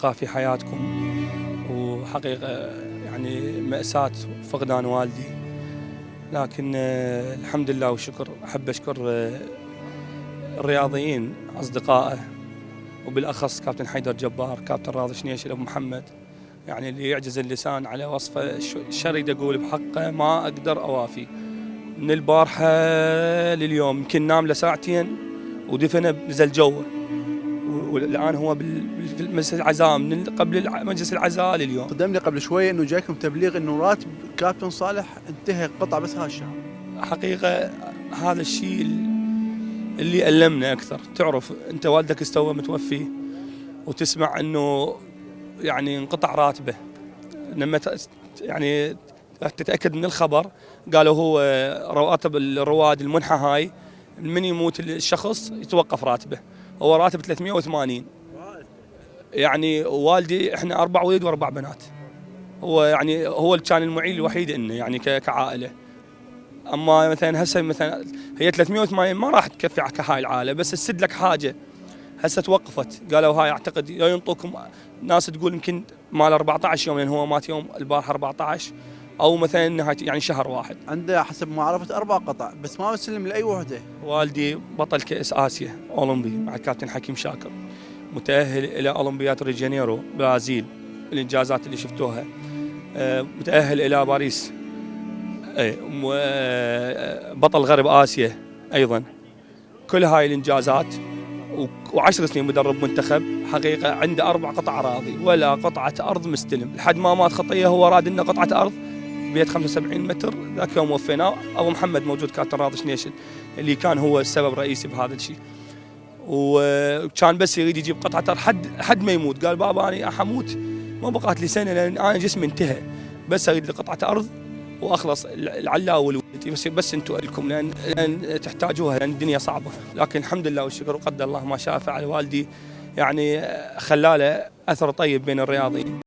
البقاء في حياتكم. وحقيقة يعني مأساة فقدان والدي، لكن الحمد لله والشكر. أحب أشكر الرياضيين أصدقائه، وبالأخص كابتن حيدر جبار، كابتن راضي شنيشل، أبو محمد، يعني اللي يعجز اللسان على وصفه. الشر يد أقول بحقه ما أقدر أوافي. من البارحة لليوم يمكن نام له ساعتين ودفنه نزل جوه، والآن هو بالمجلس العزاء من قبل مجلس العزاء لليوم. قدم لي قبل شوية إنه جايكم تبليغ إنه راتب كابتن صالح انتهى قطع بس هالشهر. حقيقة هذا الشيء اللي ألمنا أكثر. تعرف أنت والدك استوى متوفي وتسمع إنه يعني انقطع راتبه، لما يعني تتأكد من الخبر قالوا هو رواتب الرواد المنحة هاي من يموت الشخص يتوقف راتبه. هو راتب 380. يعني والدي احنا 4 وليد و4 بنات، هو يعني هو اللي كان المعيل الوحيد انه يعني كعائله. اما مثلا هسه مثلا هي 380 ما راح تكفي كهاي العائله، بس تسد لك حاجه. هسه توقفت، قالوا هاي اعتقد يا ينطوكم ناس تقول يمكن مال 14 يوم، لان هو مات يوم البارحه 14، او مثلا نهايه يعني شهر واحد. عنده حسب ما عرفت 4 قطع بس ما بسلم لاي وحده. والدي بطل كاس اسيا اولمبي مع الكابتن حكيم شاكر، متاهل الى اولمبياد ريو جانيرو برازيل، الانجازات اللي شفتوها. متاهل الى باريس، بطل غرب اسيا ايضا. كل هاي الانجازات، و10 سنين مدرب منتخب. حقيقه عنده 4 قطع اراضي ولا قطعه ارض مستلم، لحد ما مات خطيه هو راد لنا قطعه ارض بيت 75 متر. ذاك يوم وفيناه. ابو محمد موجود، كابتن راضي شنيشل، اللي كان هو السبب الرئيسي بهذا الشيء. وكان بس يريد يجيب قطعه ارض حد ما يموت. قال بابا انا حموت ما بقات لي سنه لان انا جسمي انتهى، بس اريد لي قطعه ارض واخلص العلاء والولدي، بس انتم لكم لان تحتاجوها، لان الدنيا صعبه. لكن الحمد لله والشكر وقدر الله ما شاء فعل. والدي يعني خلاله اثر طيب بين الرياضيين.